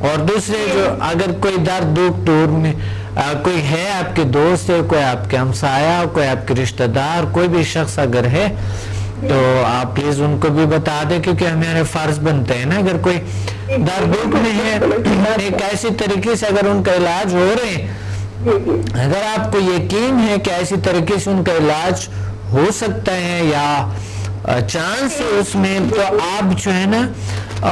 اور دوسرے جو اگر کوئی درد دکھ ٹور میں کوئی ہے آپ کے دوست ہے, کوئی آپ کے ہمسایہ, کوئی آپ کے رشتہ دار, کوئی بھی شخص اگر ہے تو آپ پلیز ان کو بھی بتا دیں, کیونکہ ہمارے فرض بنتے ہیں نا, اگر کوئی درد دکھ میں ہے ایک ایسی طریقے سے اگر ان کا علاج ہو رہے ہیں, اگر آپ کو یقین ہے کہ ایسی طریقے سے ان کا علاج ہو سکتا ہے یا چانس ہے اس میں, تو آپ جو ہے نا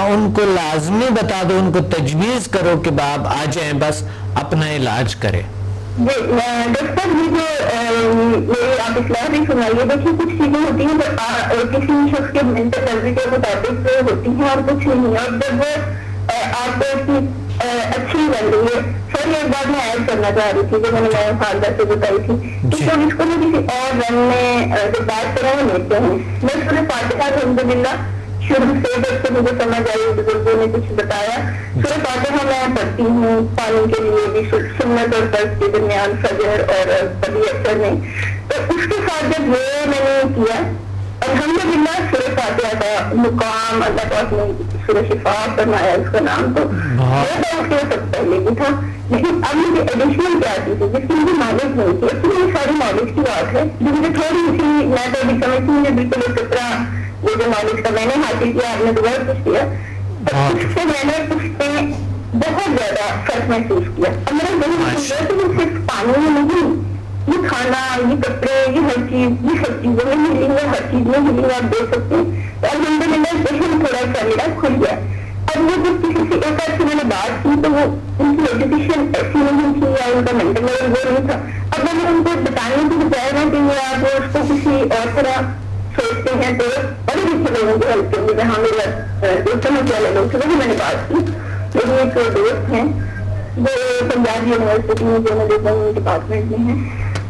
ان کو لازمی بتا دو, ان کو تجویز کرو کہ آپ آ جائیں, بس اپنا علاج کرے. ڈاکٹر میری آپ اصلاح بھی سنائیے. دیکھیے کچھ چیزیں ہوتی ہیں جو کسی شخص کے مینٹل ہیلتھ کے مطابق ہوتی ہیں اور کچھ نہیں, اور جب وہ آپ کو اچھی بن رہی ہے. سر ایک بات میں ایڈ کرنا چاہ رہی تھی جو میں نے خالدہ سے بتائی تھی, تو پھر اس کو میں کسی اور رن میں جو بات کر رہا ہوں لیتے ہیں. میں سورہ فاتحہ الحمدللہ شروع سے جب سے مجھے سمجھ آئی, بزرگوں نے کچھ بتایا, سورہ فاتحہ میں پڑھتی ہوں پانی کے لیے بھی, سنت اور فرض کے درمیان فجر اور کبھی اثر نہیں. تو اس کے ساتھ جب وہ میں نے کیا الحمدللہ سورہ فاتحہ کا مقام اللہ پاک نے سورہ شفا فرمایا اس کا نام, تو وہ تو اس کے سب پہلے بھی تھا. لیکن اب مجھے ایڈیشنل کیا آتی تھی جس کی مجھے نالج نہیں تھی. ایکچولی ساری نالج کی بات ہے جو مجھے تھوڑی سی, میں تو ابھی سمجھتی ہوں بالکل ایک طرح وہ جو نالج کا میں نے حاصل کیا, آپ نے تو بہت کچھ کیا, اس سے میں نے اس پہ بہت زیادہ فرق محسوس کیا. اب میرا ذہن کہ وہ صرف پانی میں نہیں, یہ کھانا, یہ کپڑے, یہ ہر چیز, یہ سب چیزوں میں ہیلنگ ہے, ہر چیز میں ہیلنگ آپ دیکھ سکتے ہیں. تو الحمدللہ ذہن تھوڑا سا میرا کھل گیا. اب وہ جب کسی سے ایک آدھ سے میں نے بات کی تو وہ ان کی ایجوکیشن ایسی نہیں تھی یا ان کا مینٹل لیول وہ نہیں تھا. اب میں ان کو بتانے کی بجائے نا کہ یہ آپ اس کو کسی اور طرح سوچتے ہیں, تو بڑے اچھے لوگوں کو ہیلپ کریں گے. ہاں میرا دوستوں والے لوگ سے میں نے بات کی, میری ایک دوست ہیں وہ پنجاب یونیورسٹی میں جرنلزم ڈپارٹمنٹ میں ہیں,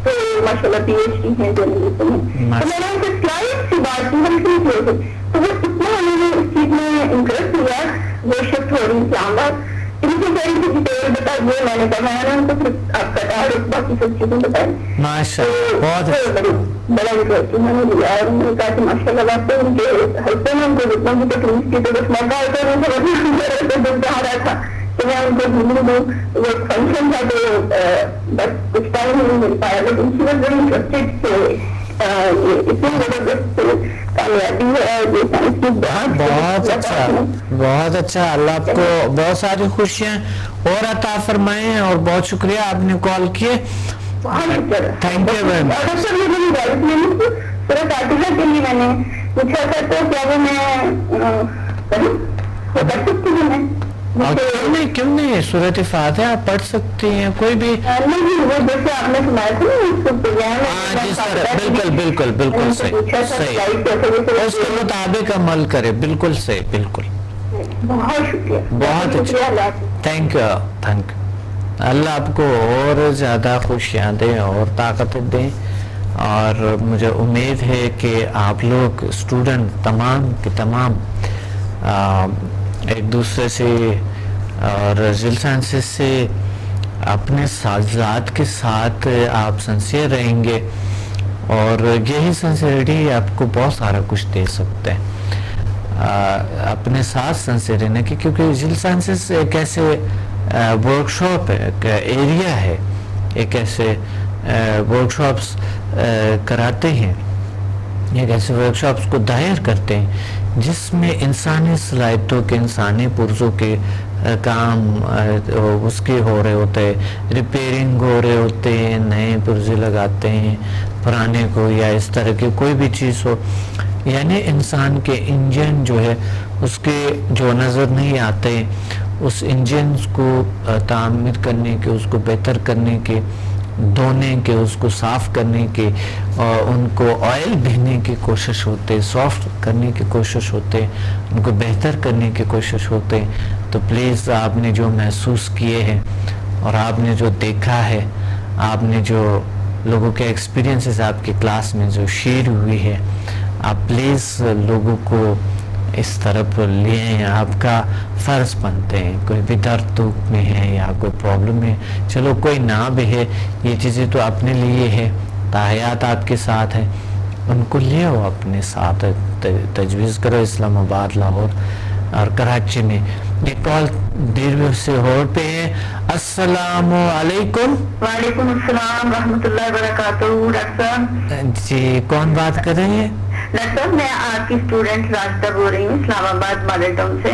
تو ماشاء اللہ PhD ہیں جرنلزم میں. تو میں نے ان سے سلائڈ سی بات کی, ہم سیکھ رہے تھے, تو وہ اتنا انہوں نے اس چیز میں انٹرسٹ ہوا, وہ شفٹ ہو رہی اسلام آباد, ان سے کہیں سے ڈیٹیل بتا دیے, میں نے بتایا نا ان کو, پھر آپ کا اور باقی سب چیزیں بتائیں. بڑا انٹرسٹ انہوں نے لیا, اور انہوں نے کہا کہ ماشاء اللہ آپ کو ان کے ہلکے میں ان کو جتنا بھی تکلیف کی, تو بس موقع ہوتا ہے ان کو دل چاہ رہا تھا کہ میں ان کو گھومنے دوں. وہ ایک فنکشن تھا تو بس کچھ ٹائم نہیں مل پایا, لیکن شی واز ویری انٹرسٹیڈ کہ اتنی زبردست کامیابی ہے جو سائنس کی. بہت اچھا, بہت اچھا. اللہ آپ کو بہت ساری خوشیاں اور عطا فرمائیں, اور بہت شکریہ آپ نے کال کیے. Thank you very much. سورہ فاتحہ کے لیے میں نے پوچھا تھا, تو کیا وہ میں کر سکتی ہوں میں؟ کیوں نہیں, سورۃ فاتحہ آپ پڑھ سکتی ہیں, کوئی بھی. وہ جیسے آپ نے سنایا تھا بالکل بالکل بالکل صحیح, اس کے مطابق عمل کرے. بالکل صحیح, بالکل. بہت شکریہ, بہت اچھا, تھینک یو تھینک یو. اللہ آپ کو اور زیادہ خوشیاں دیں اور طاقت دیں, اور مجھے امید ہے کہ آپ لوگ اسٹوڈنٹ تمام کے تمام ایک دوسرے سے اور ذیل سائنسز سے اپنے ساتھ کے ساتھ آپ سنسیئر رہیں گے, اور یہی سنسیئرٹی آپ کو بہت سارا کچھ دے سکتے ہیں. اپنے ساتھ سنسیئر رہنے کی, کیونکہ ذیل سائنسز ایک ایسے ورک شاپ ہے, ایک ایریا ہے, ایک ایسے ورک شاپس کراتے ہیں, ایک ایسے ورک شاپس کو دائر کرتے ہیں جس میں انسانی صلاحیتوں کے, انسانی پرزوں کے کام اس کے ہو رہے ہوتے ہیں, ریپیئرنگ ہو رہے ہوتے ہیں, نئے پرزے لگاتے ہیں پرانے کو, یا اس طرح کی کوئی بھی چیز ہو. یعنی انسان کے انجن جو ہے اس کے جو نظر نہیں آتے, اس انجنز کو تعمیر کرنے کے, اس کو بہتر کرنے کے, دھونے کے, اس کو صاف کرنے کے, اور ان کو آئل بھیجنے کی کوشش ہوتے, سافٹ کرنے کی کوشش ہوتے, ان کو بہتر کرنے کی کوشش ہوتے. تو پلیز آپ نے جو محسوس کیے ہیں اور آپ نے جو دیکھا ہے, آپ نے جو لوگوں کے ایکسپیرینسز آپ کی کلاس میں جو شیئر ہوئی ہے, آپ پلیز لوگوں کو اس طرف لیں. آپ کا فرض بنتے ہیں, کوئی بھی درد دکھ میں ہے یا کوئی پرابلم ہے, چلو کوئی نہ بھی ہے, یہ چیزیں تو اپنے لیے ہے, تاحیات آپ کے ساتھ ہیں, ان کو لے آؤ اپنے ساتھ, تجویز کرو. اسلام آباد, لاہور اور کراچی میں یہ کال دیر سے ہو پہ ہے. السلام علیکم. وعلیکم السلام ورحمۃ اللہ وبرکاتہ. ڈاکٹر صاحب جی کون بات کر رہے ہیں؟ ڈاکٹر صاحب میں آپ کی اسٹوڈنٹ راشدہ بول رہی ہوں اسلام آباد ماڈل ٹاؤن سے.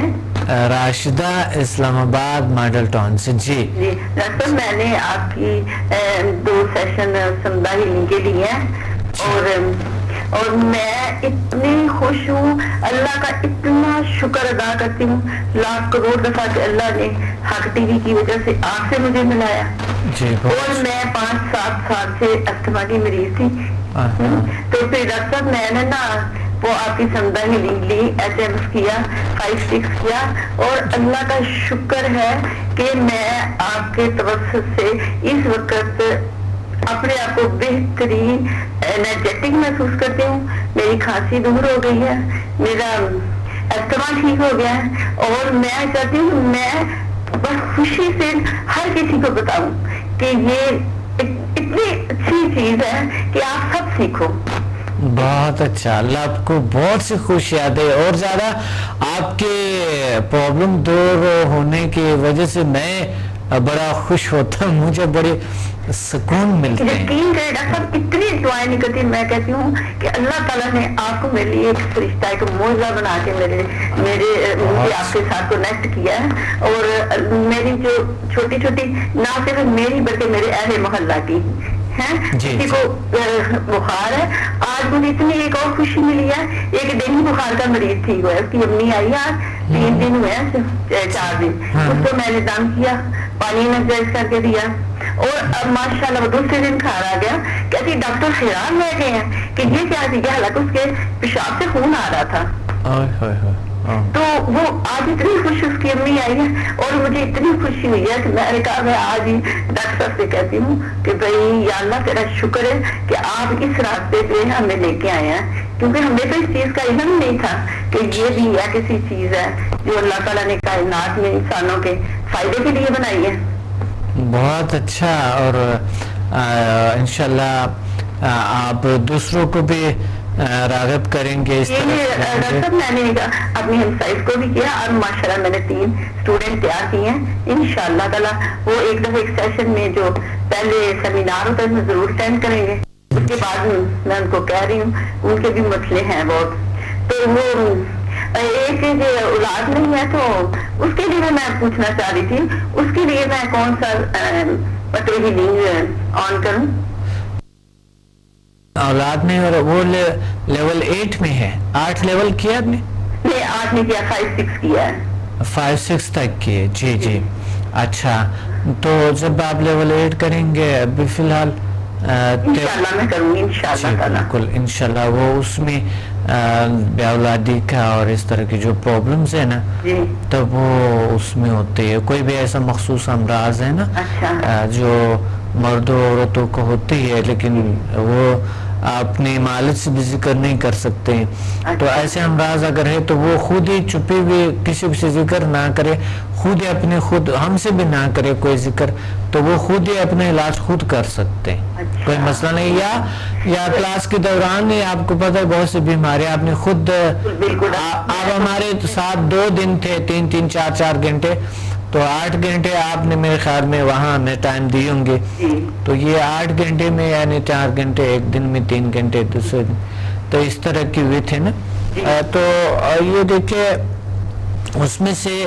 راشدہ اسلام آباد ماڈل ٹاؤن سے. جی جی ڈاکٹر صاحب میں نے آپ کی 2 سیشن سمدہ ہیلنگ کے لیے اور میں اتنی خوش ہوں, اللہ کا اتنا شکر ادا کرتی ہوں لاکھ کروڑ دفعہ کہ اللہ نے حق ٹی وی کی وجہ سے آپ سے مجھے ملایا. جی اور میں 5-7 سال سے استھما کی مریض تھی. تو پھر ڈاکٹر صاحب میں نے نا وہ آپ کی سمدہ ہیلنگ لی, HMS کیا, 5-6 کیا, اور اللہ کا شکر ہے کہ میں آپ کے توسط سے اس وقت اپنے آپ کو بہترین انرجیٹک محسوس کرتی ہوں. میری کھانسی دور ہو گئی ہے, میرا استھما ٹھیک ہو گیا ہے, اور میں چاہتی ہوں میں بس خوشی سے ہر کسی کو بتاؤں کہ یہ اتنی اچھی چیز ہے کہ آپ سب سیکھو. بہت اچھا, اللہ آپ کو بہت سی خوشیاں دے اور زیادہ آپ کے پرابلم دور ہونے کی وجہ سے میں بڑا خوش ہوتا ہوں, مجھے بڑے سکون ملتے ہیں. یقین کرے ڈاکٹر صاحب اتنی دعائیں نہیں کرتی, میں کہتی ہوں کہ اللہ تعالیٰ نے آپ کو میرے لیے ایک فرشتہ ایک معجزہ بنا کے مجھے آپ کے ساتھ کنیکٹ کیا ہے. اور میری جو چھوٹی چھوٹی نہ صرف میری بلکہ میرے اہل محلہ کی ہیں کسی کو بخار ہے, آج مجھے اتنی ایک اور خوشی ملی ہے, ایک ڈینگی بخار کا مریض ٹھیک ہوا ہے, اس کی امی آئی آج 3 دن ہوئے ہیں 4 دن, اس کو میں نے دم کیا, پانی انرجائز کر کے دیا, اور اب ماشاءاللہ وہ دوسرے دن کھا رہا گیا. کہتی ڈاکٹر حیران رہ گئے ہیں کہ یہ کیا تھی, حالانکہ اس کے پیشاب سے خون آ رہا تھا. تو وہ آج اتنی خوش اس کی امی آئی ہے, اور مجھے اتنی خوشی ہوئی ہے کہ میں نے کہا میں آج ہی ڈاکٹر صاحب سے کہتی ہوں کہ بھائی یا اللہ تیرا شکر ہے کہ آپ اس راستے پہ ہمیں لے کے آئے ہیں, کیونکہ ہمیں تو اس چیز کا علم نہیں تھا کہ یہ بھی ایک ایسی چیز ہے جو اللہ تعالیٰ نے کائنات میں انسانوں کے فائدے کے لیے بنائی ہے. بہت اچھا, اور انشاءاللہ آپ دوسروں کو بھی راغب کریں گے اس طرح. میں نے اپنی ہمسائز کو بھی کیا, اور ماشاءاللہ میں نے 3 اسٹوڈنٹ تیار کیے ہیں. انشاءاللہ تعالیٰ وہ ایک دفعہ ایک سیشن میں جو پہلے سیمینار ہوتا ہے اس میں ضرور اٹینڈ کریں گے. اس کے بعد میں ان کو کہہ رہی ہوں ان کے بھی مسئلے ہیں بہت, تو وہ ایک جو اولاد نہیں ہے تو اس کے لیے میں پوچھنا چاہ رہی تھی, اس کے لیے میں کون سا پتہ ہیلنگ آن کروں؟ اولاد نہیں, اور وہ لیول 8 میں ہے. 8 لیول کیا آپ نے؟ نہیں 8 نہیں کیا, 5-6 کیا ہے. 5-6 تک کیے. جی جی اچھا, تو جب آپ لیول 8 کریں گے ابھی فی الحال انشاءاللہ میں کروں گی انشاءاللہ تعالیٰ. بالکل انشاءاللہ. وہ اس میں بے اولادی کا اور اس طرح کی جو پرابلمز ہیں نا, تب وہ اس میں ہوتے ہیں. کوئی بھی ایسا مخصوص امراض ہے نا جو مرد و عورتوں کو ہوتی ہے, لیکن وہ اپنے مالک سے بھی ذکر نہیں کر سکتے, تو ایسے امراض اگر ہے تو وہ خود ہی چھپی ہوئی کسی سے ذکر نہ کرے, خود ہی خود ہم سے بھی نہ کرے کوئی ذکر, تو وہ خود ہی اپنے علاج خود کر سکتے ہیں. کوئی مسئلہ نہیں. یا کلاس کے دوران ہی آپ کو پتہ ہے بہت سی بیماریاں آپ نے خود, آپ ہمارے ساتھ 2 دن تھے, 3-3 4-4 گھنٹے, تو 8 گھنٹے آپ نے میرے خیال میں وہاں ہمیں ٹائم دیے ہوں گے. تو یہ 8 گھنٹے میں یعنی 4 گھنٹے ایک دن میں, 3 گھنٹے دوسرے دن, تو اس طرح کی ہوئے تھے نا. تو یہ دیکھیں اس میں سے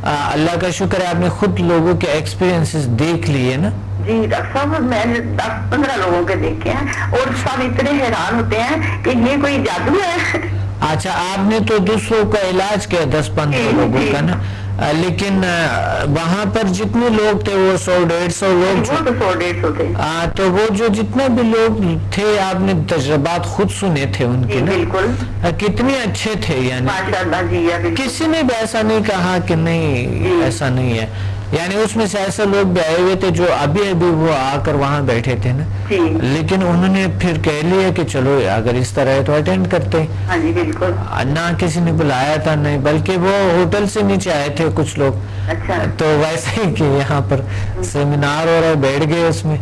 اللہ کا شکر ہے آپ نے خود لوگوں کے ایکسپیرینسز دیکھ لیے نا. جی ڈاکٹر صاحب میں نے 10-15 لوگوں کے دیکھے ہیں, اور سب اتنے حیران ہوتے ہیں کہ یہ کوئی جادو ہے. اچھا, آپ نے تو دوسروں کا علاج کیا 10-15 لوگوں کا نا, لیکن وہاں پر جتنے لوگ تھے وہ 100-150 لوگ تھے. تو وہ جو جتنے بھی لوگ تھے آپ نے تجربات خود سنے تھے ان کے, بالکل کتنے اچھے تھے, یعنی کسی نے بھی ایسا نہیں کہا کہ نہیں ایسا نہیں ہے. یعنی اس میں سے ایسے لوگ بھی آئے ہوئے تھے جو ابھی وہ آ کر وہاں بیٹھے تھے نا, لیکن انہوں نے پھر کہہ لیا کہ چلو اگر اس طرح ہے تو اٹینڈ کرتے ہیں. بالکل, نہ کسی نے بلایا تھا, نہیں, بلکہ وہ ہوٹل سے نیچے آئے تھے کچھ لوگ, تو ویسے ہی کہ یہاں پر سیمینار ہو رہا ہے بیٹھ گئے اس میں.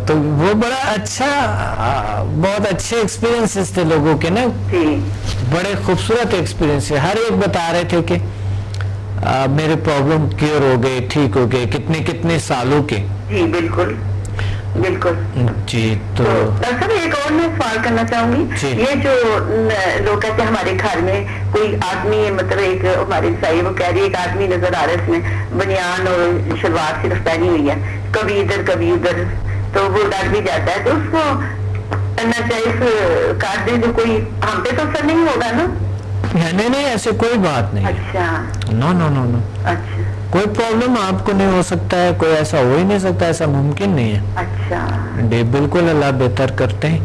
تو وہ بڑا اچھا, بہت اچھے ایکسپیرینسز تھے لوگوں کے نا, بڑے خوبصورت ایکسپیرینس. ہر ایک بتا رہے تھے کہ میرے پرابلم کیور ہو گئے, ٹھیک ہو گئے, کتنے کتنے سالوں کے. جی بالکل بالکل. جی تو ڈاکٹر صاحب ایک اور میں سوال کرنا چاہوں گی. یہ جو لوگ کہتے ہیں ہمارے گھر میں کوئی آدمی, مطلب ایک ہماری سائی وہ کہہ رہی ہے ایک آدمی نظر آ رہا ہے, اس میں بنیان اور شلوار صرف پہنی ہوئی ہے, کبھی ادھر کبھی ادھر, تو وہ ڈر بھی جاتا ہے, تو اس کو ناجائز کر دے جو کوئی ہم پہ تو اثر نہیں ہوگا نا؟ نہیں ایسے کوئی بات نہیں. اچھا. نو نو نو نو. اچھا. کوئی پرابلم آپ کو نہیں ہو سکتا ہے, کوئی ایسا ہو ہی نہیں سکتا, ایسا ممکن نہیں ہے. اچھا. بالکل اللہ بہتر کرتے ہیں.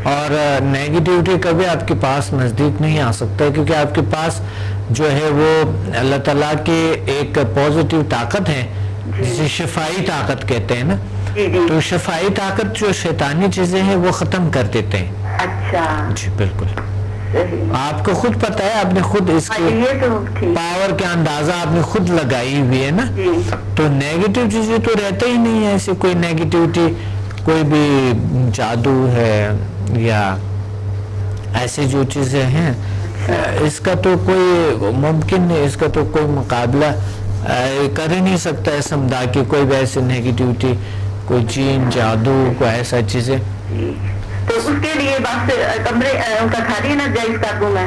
اور نیگیٹیوٹی کبھی آپ کے پاس نزدیک نہیں آ سکتا ہے, کیونکہ آپ کے پاس جو ہے وہ اللہ تعالیٰ کی ایک پازیٹیو طاقت ہے جسے شفائی طاقت کہتے ہیں نا. تو شفائی طاقت جو شیطانی چیزیں ہیں وہ ختم کر دیتے ہیں. اچھا. جی بالکل. آپ کو خود پتا ہے, آپ نے خود اس کی پاور کا اندازہ آپ نے خود لگائی ہوئی ہے نا. تو نیگیٹو چیزیں تو رہتے ہی نہیں ہے, ایسے کوئی نیگیٹیوٹی, کوئی بھی جادو ہے یا ایسی جو چیزیں ہیں, اس کا تو کوئی ممکن نہیں, اس کا تو کوئی مقابلہ کر ہی نہیں سکتا ہے سمجھا کہ کوئی بھی ایسی نیگیٹیوٹی, کوئی جین جادو, کوئی ایسا چیزیں. تو اس کے لیے بس کمرے ان کا گھر ہی ناجائز کر دوں میں؟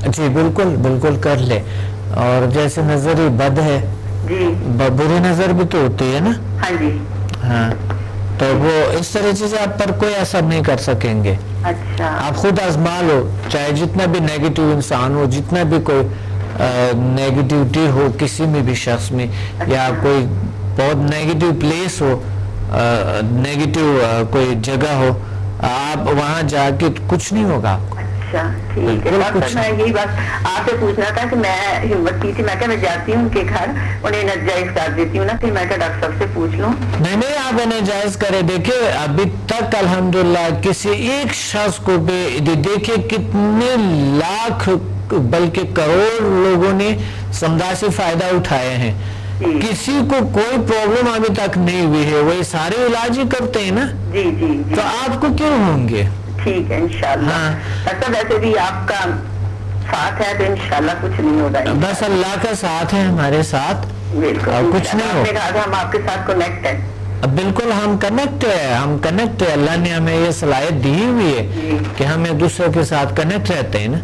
جی بالکل بالکل کر لے. اور جیسے نظر ہی بد ہے, جی بری نظر بھی تو ہوتی ہے نا. ہاں جی. ہاں, تو وہ اس طرح سے آپ پر کوئی اثر نہیں کر سکیں گے. اچھا. آپ خود آزما لو, چاہے جتنا بھی نیگیٹو انسان ہو, جتنا بھی کوئی نیگیٹیوٹی ہو کسی میں بھی شخص میں, یا کوئی بہت نیگیٹو پلیس ہو, نیگیٹو کوئی جگہ ہو, آپ وہاں جا کے کچھ نہیں ہوگا آپ کو. اچھا ٹھیک ہے. میں یہی بات آپ سے پوچھنا تھا کہ میں ہمت کی تھی, میں کہ میں جاتی ہوں ان کے گھر, انہیں ناجائز کر دیتی ہوں نا, پھر میں کہ ڈاکٹر صاحب سے پوچھ لوں. نہیں آپ انہیں جائز کرے. دیکھیں ابھی تک الحمدللہ کسی ایک شخص کو بھی دیکھیں کتنے لاکھ بلکہ کروڑ لوگوں نے سمدھا سے فائدہ اٹھائے ہیں, کسی کو کوئی پرابلم ابھی تک نہیں ہوئی ہے, وہی سارے علاج ہی کرتے ہیں نا. جی جی. تو آپ کو کیوں ہوں گے؟ ٹھیک ہے انشاءاللہ. ڈاکٹر ویسے بھی آپ کا ساتھ ہے تو انشاءاللہ کچھ نہیں ہوگا. بس اللہ کا ساتھ ہے ہمارے ساتھ, اور کچھ نہیں ہوگا. ہم آپ کے ساتھ کنیکٹ ہیں. بالکل ہم کنیکٹ ہے, اللہ نے ہمیں یہ صلاحیت دی ہوئی ہے کہ ہم ایک دوسرے کے ساتھ کنیکٹ رہتے ہیں نا.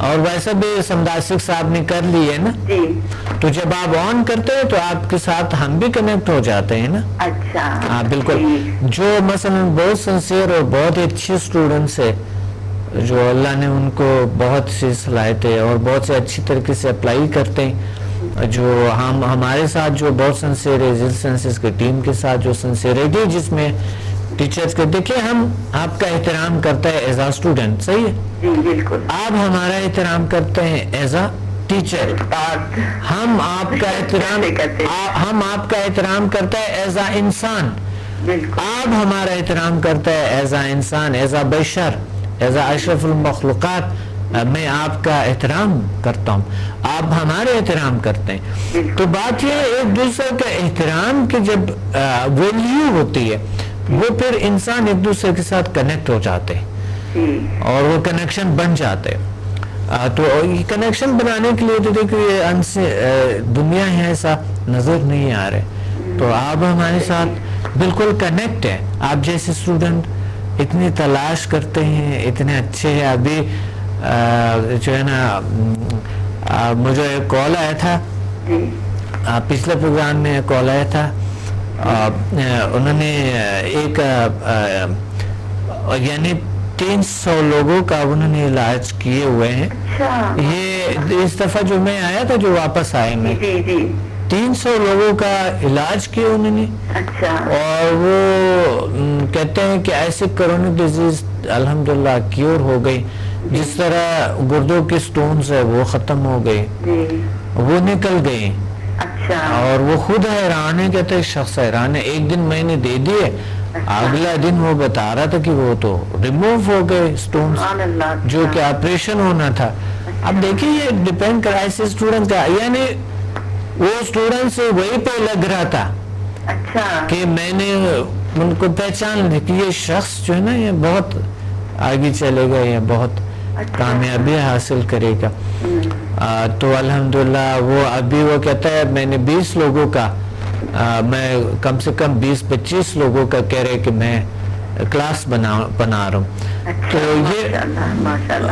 اور ویسا بھی سمداسک صاحب نے کر لی ہے نا, تو جب آپ آن کرتے ہیں تو آپ کے ساتھ ہم بھی کنیکٹ ہو جاتے ہیں نا. اچھا. ہاں بالکل. جو مثلا بہت سنسیئر اور بہت اچھے اسٹوڈنٹس ہے, جو اللہ نے ان کو بہت سی صلاحیتیں اور بہت سے اچھی طریقے سے اپلائی کرتے ہیں, جو ہمارے ساتھ جو بہت سنسیئر ہے, ذیل سائنسز کی ٹیم کے ساتھ جو سنسیئرٹی جس میں ٹیچرز کے, دیکھیں ہم آپ کا احترام کرتا ہے ایز اے اسٹوڈنٹ, صحیح ہے, بالکل. آپ ہمارا احترام کرتے ہیں ایز اے ٹیچر, ہم آپ کا احترام کرتا ہے ایز اے انسان, آپ ہمارا احترام کرتا ہے ایز اے انسان, ایز اے بشر, ایز اے اشرف المخلوقات. میں آپ کا احترام کرتا ہوں, آپ ہمارے احترام کرتے ہیں. تو بات یہ ایک دوسرے کا احترام کی جب ویلیو ہوتی ہے, وہ پھر انسان ایک دوسرے کے ساتھ کنیکٹ ہو جاتے ہیں اور وہ کنیکشن بن جاتے ہیں. تو یہ کنیکشن بنانے کے لیے تو دیکھو یہ دنیا ہے ایسا نظر نہیں آ رہے, تو آپ ہمارے ساتھ بالکل کنیکٹ ہیں. آپ جیسے اسٹوڈنٹ اتنی تلاش کرتے ہیں, اتنے اچھے ہیں. ابھی جو ہے نا مجھے ایک کال آیا تھا, پچھلے پروگرام میں کال آیا تھا, انہوں نے ایک یعنی 300 لوگوں کا انہوں نے علاج کیے ہوئے ہیں. یہ اس دفعہ جو میں آیا تھا, جو واپس آئے میں, 300 لوگوں کا علاج کیا انہوں نے. اور وہ کہتے ہیں کہ ایسے کرونک ڈیزیز الحمدللہ کیور ہو گئی, جس طرح گردوں کے سٹونز ہے وہ ختم ہو گئے, وہ نکل گئے. اور وہ خود حیران ہے, کہتے ہیں شخص حیران ہے. ایک دن میں نے دے دیے, اگلا دن وہ بتا رہا تھا کہ وہ تو ریموو ہو گئے سٹونز, جو کہ آپریشن ہونا تھا. اب دیکھیں یہ ڈیپینڈ کر ایسے اسٹوڈنٹ کا, یعنی وہ اسٹوڈنٹ سے وہی پہ لگ رہا تھا کہ میں نے ان کو پہچان لی کہ یہ شخص جو ہے نا یہ بہت آگے چلے گا, یہ بہت کامیابی حاصل کرے گا. تو الحمدللہ وہ ابھی وہ کہتا ہے میں نے 20 لوگوں کا میں کم سے کم 20-25 لوگوں کا کہہ رہے کہ میں کلاس بنا رہا ہوں. تو یہ ماشاءاللہ